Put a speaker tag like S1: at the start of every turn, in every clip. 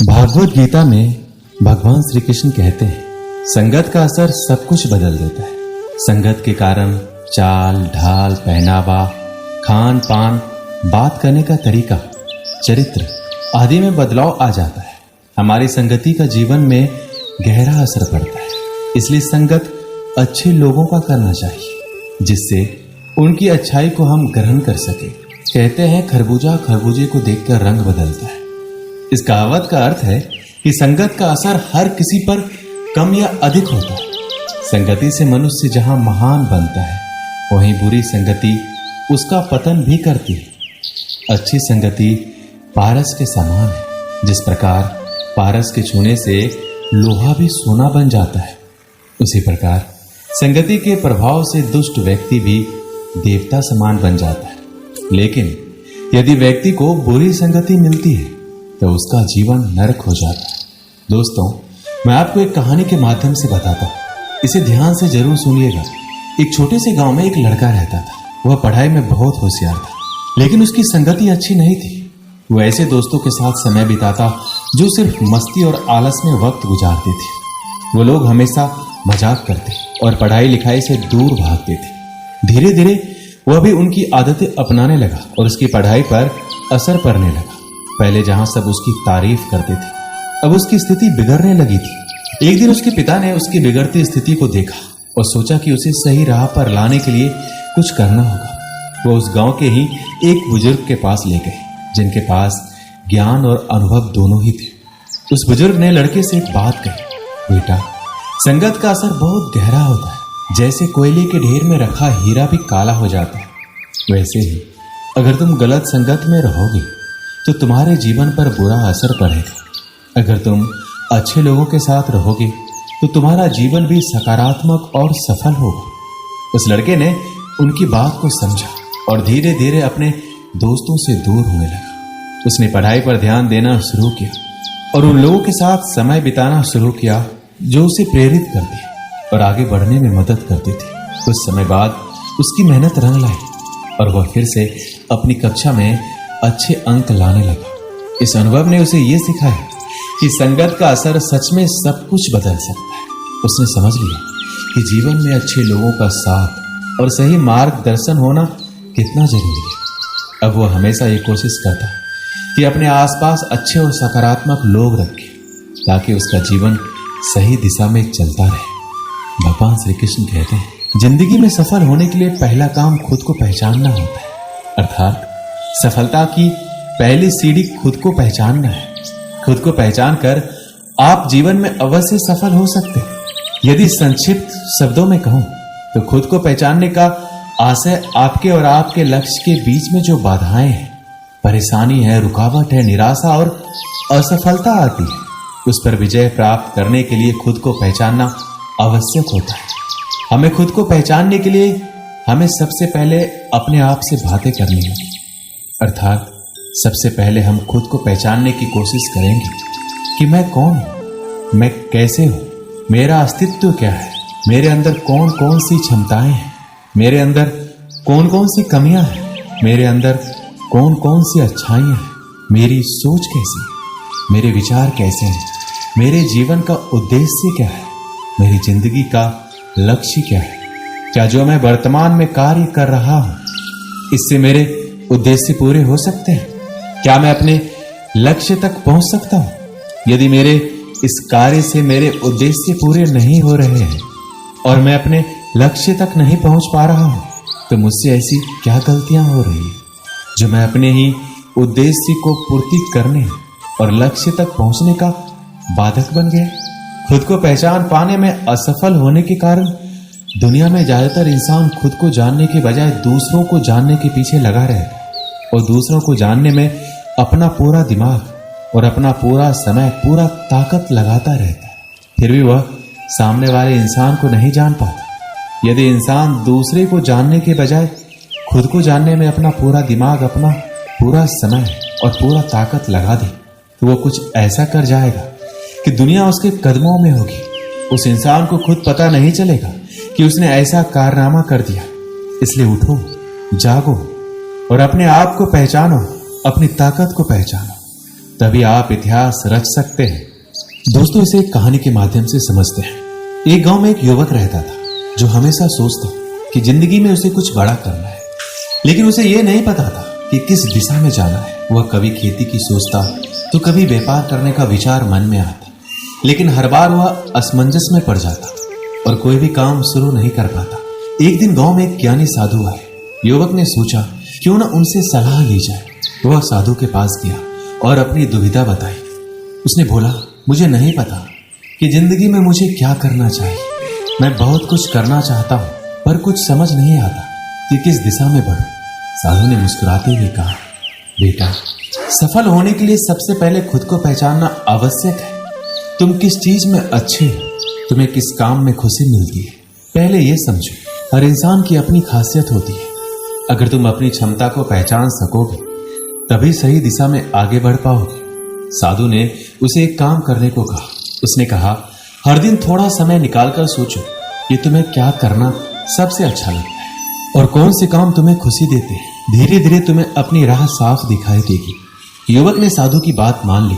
S1: भागवत गीता में भगवान श्री कृष्ण कहते हैं, संगत का असर सब कुछ बदल देता है। संगत के कारण चाल ढाल, पहनावा, खान पान, बात करने का तरीका, चरित्र आदि में बदलाव आ जाता है। हमारी संगति का जीवन में गहरा असर पड़ता है। इसलिए संगत अच्छे लोगों का करना चाहिए, जिससे उनकी अच्छाई को हम ग्रहण कर सके। कहते हैं खरबूजा खरबूजे को देखकर रंग बदलता है। इस कहावत का अर्थ है कि संगत का असर हर किसी पर कम या अधिक होता है। संगति से मनुष्य जहां महान बनता है, वहीं बुरी संगति उसका पतन भी करती है। अच्छी संगति पारस के समान है। जिस प्रकार पारस के छूने से लोहा भी सोना बन जाता है, उसी प्रकार संगति के प्रभाव से दुष्ट व्यक्ति भी देवता समान बन जाता है। लेकिन यदि व्यक्ति को बुरी संगति मिलती है तो उसका जीवन नरक हो जाता है। दोस्तों, मैं आपको एक कहानी के माध्यम से बताता हूँ, इसे ध्यान से जरूर सुनिएगा। एक छोटे से गांव में एक लड़का रहता था। वह पढ़ाई में बहुत होशियार था, लेकिन उसकी संगति अच्छी नहीं थी। वह ऐसे दोस्तों के साथ समय बिताता जो सिर्फ मस्ती और आलस में वक्त गुजारते थे। वो लोग हमेशा मजाक करते और पढ़ाई लिखाई से दूर भागते थे। धीरे धीरे वह भी उनकी आदतें अपनाने लगा और उसकी पढ़ाई पर असर पड़ने लगा। पहले जहां सब उसकी तारीफ करते थे, अब उसकी स्थिति बिगड़ने लगी थी। एक दिन उसके पिता ने उसकी बिगड़ती स्थिति को देखा और सोचा कि उसे सही राह पर लाने के लिए कुछ करना होगा। वो उस गांव के ही एक बुजुर्ग के पास ले गए, जिनके पास ज्ञान और अनुभव दोनों ही थे। उस बुजुर्ग ने लड़के से एक बात कही, बेटा, संगत का असर बहुत गहरा होता है। जैसे कोयले के ढेर में रखा हीरा भी काला हो जाता है, वैसे ही अगर तुम गलत संगत में रहोगे तो तुम्हारे जीवन पर बुरा असर पड़ेगा। अगर तुम अच्छे लोगों के साथ रहोगे तो तुम्हारा जीवन भी सकारात्मक और सफल होगा। उस लड़के ने उनकी बात को समझा और धीरे धीरे अपने दोस्तों से दूर होने लगा। उसने पढ़ाई पर ध्यान देना शुरू किया और उन लोगों के साथ समय बिताना शुरू किया जो उसे प्रेरित करते और आगे बढ़ने में मदद करते थे। कुछ समय बाद उसकी मेहनत रंग लाई और वह फिर से अपनी कक्षा में अच्छे अंक लाने लगा। इस अनुभव ने उसे यह सिखाया कि संगत का असर सच में सब कुछ बदल सकता है। उसने समझ लिया कि जीवन में अच्छे लोगों का साथ और सही मार्गदर्शन होना कितना जरूरी है। अब वह हमेशा ये कोशिश करता कि अपने आसपास अच्छे और सकारात्मक लोग रखे, ताकि उसका जीवन सही दिशा में चलता रहे। भगवान श्री कृष्ण कहते हैं, जिंदगी में सफल होने के लिए पहला काम खुद को पहचानना होता है। अर्थात सफलता की पहली सीढ़ी खुद को पहचानना है। खुद को पहचान कर आप जीवन में अवश्य सफल हो सकते हैं। यदि संक्षिप्त शब्दों में कहूं तो खुद को पहचानने का आशय आपके और आपके लक्ष्य के बीच में जो बाधाएं हैं, परेशानी है, रुकावट है, निराशा और असफलता आती है, उस पर विजय प्राप्त करने के लिए खुद को पहचानना आवश्यक होता है। हमें खुद को पहचानने के लिए हमें सबसे पहले अपने आप से बातें करनी होगी। अर्थात सबसे पहले हम खुद को पहचानने की कोशिश करेंगे कि मैं कौन हूं, मैं कैसे हूं, मेरा अस्तित्व क्या है, मेरे अंदर कौन कौन सी क्षमताएं हैं, मेरे अंदर कौन कौन सी कमियां हैं, मेरे अंदर कौन कौन सी अच्छाइयां हैं, मेरी सोच कैसी है, मेरे विचार कैसे हैं, मेरे जीवन का उद्देश्य क्या है, मेरी जिंदगी का लक्ष्य क्या है, क्या जो मैं वर्तमान में कार्य कर रहा हूं इससे मेरे उद्देश्य पूरे हो सकते हैं, क्या मैं अपने लक्ष्य तक पहुंच सकता हूं। यदि मेरे इस कार्य से मेरे उद्देश्य पूरे नहीं हो रहे हैं और मैं अपने लक्ष्य तक नहीं पहुंच पा रहा हूं, तो मुझसे ऐसी क्या गलतियां हो रही है जो मैं अपने ही उद्देश्य को पूर्ति करने और लक्ष्य तक पहुंचने का बाधक बन गया। खुद को पहचान पाने में असफल होने के कारण दुनिया में ज्यादातर इंसान खुद को जानने के बजाय दूसरों को जानने के पीछे लगा रहता है और दूसरों को जानने में अपना पूरा दिमाग और अपना पूरा समय, पूरा ताकत लगाता रहता है। फिर भी वह सामने वाले इंसान को नहीं जान पाता। यदि इंसान दूसरे को जानने के बजाय खुद को जानने में अपना पूरा दिमाग, अपना पूरा समय और पूरा ताकत लगा दे, तो वो कुछ ऐसा कर जाएगा कि दुनिया उसके कदमों में होगी। उस इंसान को खुद पता नहीं चलेगा कि उसने ऐसा कारनामा कर दिया। इसलिए उठो, जागो और अपने आप को पहचानो, अपनी ताकत को पहचानो। तभी आप इतिहास रच सकते हैं। दोस्तों, इसे एक कहानी के माध्यम से समझते हैं। एक गांव में एक युवक रहता था जो हमेशा सोचता कि जिंदगी में उसे कुछ बड़ा करना है, लेकिन उसे यह नहीं पता था कि किस दिशा में जाना है। वह कभी खेती की सोचता तो कभी व्यापार करने का विचार मन में आता, लेकिन हर बार वह असमंजस में पड़ जाता और कोई भी काम शुरू नहीं कर पाता। एक दिन गांव में एक ज्ञानी साधु आए। युवक ने सोचा क्यों न उनसे सलाह ली जाए। वह साधु के पास गया और अपनी दुविधा बताई। उसने बोला, मुझे नहीं पता कि जिंदगी में मुझे क्या करना चाहिए। मैं बहुत कुछ करना चाहता हूं, पर कुछ समझ नहीं आता कि किस दिशा में बढ़ूं। साधु ने मुस्कुराते हुए कहा, बेटा, सफल होने के लिए सबसे पहले खुद को पहचानना आवश्यक है। तुम किस चीज में अच्छे हो, तुम्हें किस काम में खुशी मिलती है, पहले यह समझो। हर इंसान की अपनी खासियत होती है। अगर तुम अपनी क्षमता को पहचान सकोगे तभी सही दिशा में आगे बढ़ पाओगे। साधु ने उसे एक काम करने को कहा। उसने कहा, हर दिन थोड़ा समय निकालकर सोचो कि तुम्हें क्या करना सबसे अच्छा लगता है और कौन से काम तुम्हें खुशी देते हैं। धीरे धीरे तुम्हें अपनी राह साफ दिखाई देगी। युवक ने साधु की बात मान ली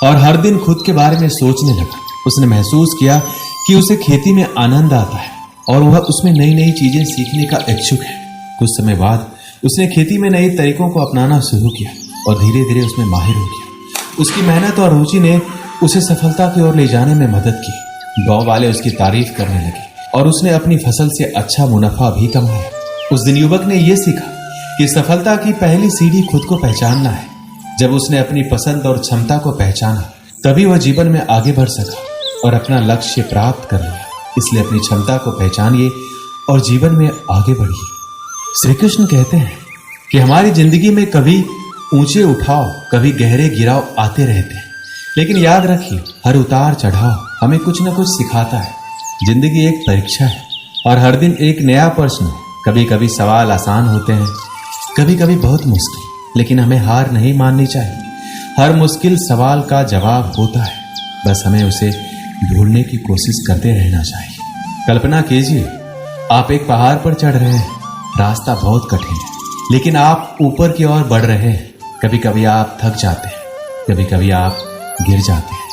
S1: और हर दिन खुद के बारे में सोचने लगा। उसने महसूस किया कि उसे खेती में आनंद आता है और वह उसमें नई नई चीजें सीखने का इच्छुक है। कुछ समय बाद उसने खेती में नए तरीकों को अपनाना शुरू किया और धीरे धीरे उसमें माहिर हो गया। उसकी मेहनत और रुचि ने उसे सफलता की ओर ले जाने में मदद की। गांव वाले उसकी तारीफ करने लगे और उसने अपनी फसल से अच्छा मुनाफा भी कमाया। उस दिन युवक ने यह सीखा कि सफलता की पहली सीढ़ी खुद को पहचानना है। जब उसने अपनी पसंद और क्षमता को पहचाना तभी वह जीवन में आगे बढ़ सका और अपना लक्ष्य प्राप्त कर लिया। इसलिए अपनी क्षमता को पहचानिए और जीवन में आगे बढ़िए। श्री कृष्ण कहते हैं कि हमारी जिंदगी में कभी ऊंचे उठाव, कभी गहरे गिराव आते रहते हैं, लेकिन याद रखिए, हर उतार चढ़ाव हमें कुछ न कुछ सिखाता है। जिंदगी एक परीक्षा है और हर दिन एक नया प्रश्न है। कभी कभी सवाल आसान होते हैं, कभी कभी बहुत मुश्किल, लेकिन हमें हार नहीं माननी चाहिए। हर मुश्किल सवाल का जवाब होता है, बस हमें उसे ढूंढने की कोशिश करते रहना चाहिए। कल्पना कीजिए, आप एक पहाड़ पर चढ़ रहे हैं। रास्ता बहुत कठिन है, लेकिन आप ऊपर की ओर बढ़ रहे हैं। कभी कभी आप थक जाते हैं, कभी कभी आप गिर जाते हैं,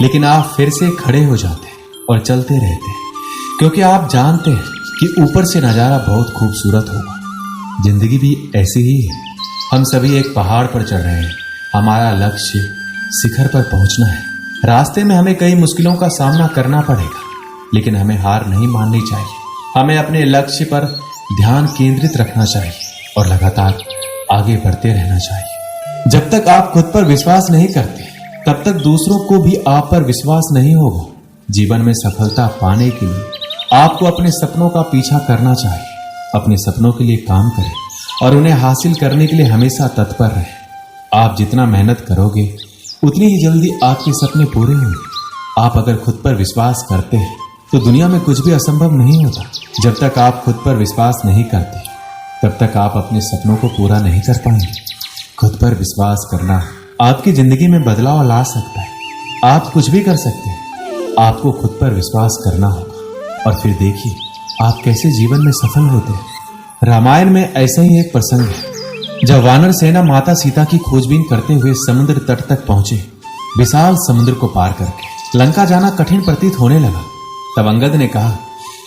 S1: लेकिन आप फिर से खड़े हो जाते हैं और चलते रहते हैं, क्योंकि आप जानते हैं कि ऊपर से नजारा बहुत खूबसूरत होगा। जिंदगी भी ऐसी ही है। हम सभी एक पहाड़ पर चढ़ रहे हैं। हमारा लक्ष्य शिखर पर पहुंचना है। रास्ते में हमें कई मुश्किलों का सामना करना पड़ेगा, लेकिन हमें हार नहीं माननी चाहिए। हमें अपने लक्ष्य पर ध्यान केंद्रित रखना चाहिए और लगातार आगे बढ़ते रहना चाहिए। जब तक आप खुद पर विश्वास नहीं करते, तब तक दूसरों को भी आप पर विश्वास नहीं होगा। जीवन में सफलता पाने के लिए आपको अपने सपनों का पीछा करना चाहिए। अपने सपनों के लिए काम करें और उन्हें हासिल करने के लिए हमेशा तत्पर रहें। आप जितना मेहनत करोगे उतनी ही जल्दी आपके सपने पूरे होंगे। आप अगर खुद पर विश्वास करते हैं तो दुनिया में कुछ भी असंभव नहीं होता। जब तक आप खुद पर विश्वास नहीं करते, तब तक आप अपने सपनों को पूरा नहीं कर पाएंगे। खुद पर विश्वास करना आपकी जिंदगी में बदलाव ला सकता है। आप कुछ भी कर सकते हैं। आपको खुद पर विश्वास करना होगा और फिर देखिए आप कैसे जीवन में सफल होते हैं। रामायण में ऐसा ही एक प्रसंग है, जब वानर सेना माता सीता की खोजबीन करते हुए समुद्र तट तक पहुंचे। विशाल समुद्र को पार करके लंका जाना कठिन प्रतीत होने लगा। तब अंगद ने कहा,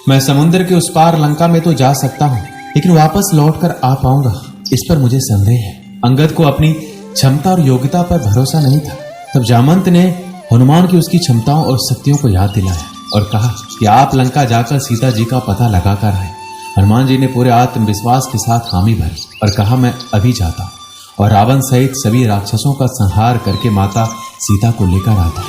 S1: मैं समुद्र के उस पार लंका में तो जा सकता हूं, लेकिन वापस लौटकर आ पाऊंगा, इस पर मुझे संदेह है। अंगद को अपनी क्षमता और योग्यता पर भरोसा नहीं था। तब जामवंत ने हनुमान की उसकी क्षमताओं और शक्तियों को याद दिलाया और कहा कि आप लंका जाकर सीता जी का पता लगाकर आए। हनुमान जी ने पूरे आत्मविश्वास के साथ हामी भरी और कहा, मैं अभी जाता हूं और रावण सहित सभी राक्षसों का संहार करके माता सीता को लेकर आता।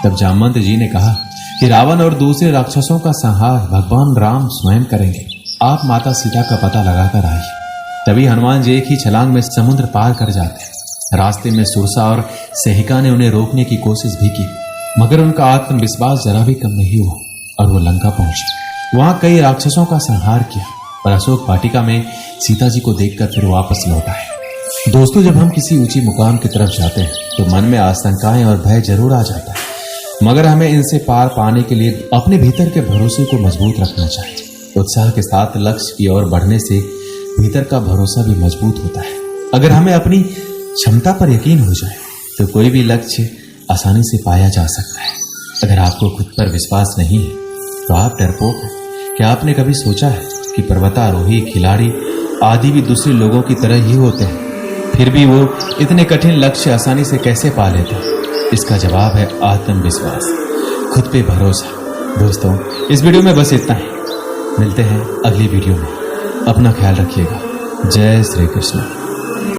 S1: तब जामवंत जी ने कहा कि रावण और दूसरे राक्षसों का संहार भगवान राम स्वयं करेंगे। आप माता सीता का पता लगाकर आइए। तभी हनुमान जी एक ही छलांग में समुद्र पार कर जाते हैं। रास्ते में सुरसा और सहिका ने उन्हें रोकने की कोशिश भी की, मगर उनका आत्मविश्वास जरा भी कम नहीं हुआ और वो लंका पहुंचे। वहां कई राक्षसों का संहार किया और अशोक वाटिका में सीता जी को देखकर फिर वापस लौट आए। दोस्तों, जब हम किसी ऊंची मुकाम की तरफ जाते हैं तो मन में आशंकाएं और भय जरूर आ जाता है, मगर हमें इनसे पार पाने के लिए अपने भीतर के भरोसे को मजबूत रखना चाहिए। उत्साह के साथ लक्ष्य की ओर बढ़ने से भीतर का भरोसा भी मजबूत होता है। अगर हमें अपनी क्षमता पर यकीन हो जाए तो कोई भी लक्ष्य आसानी से पाया जा सकता है। अगर आपको खुद पर विश्वास नहीं है तो आप डरपोक हैं। क्या आपने कभी सोचा है कि पर्वतारोही, खिलाड़ी आदि भी दूसरे लोगों की तरह ही होते हैं, फिर भी वो इतने कठिन लक्ष्य आसानी से कैसे पा लेते हैं? इसका जवाब है आत्मविश्वास, खुद पे भरोसा। दोस्तों, इस वीडियो में बस इतना ही। मिलते हैं अगली वीडियो में। अपना ख्याल रखिएगा। जय श्री कृष्ण।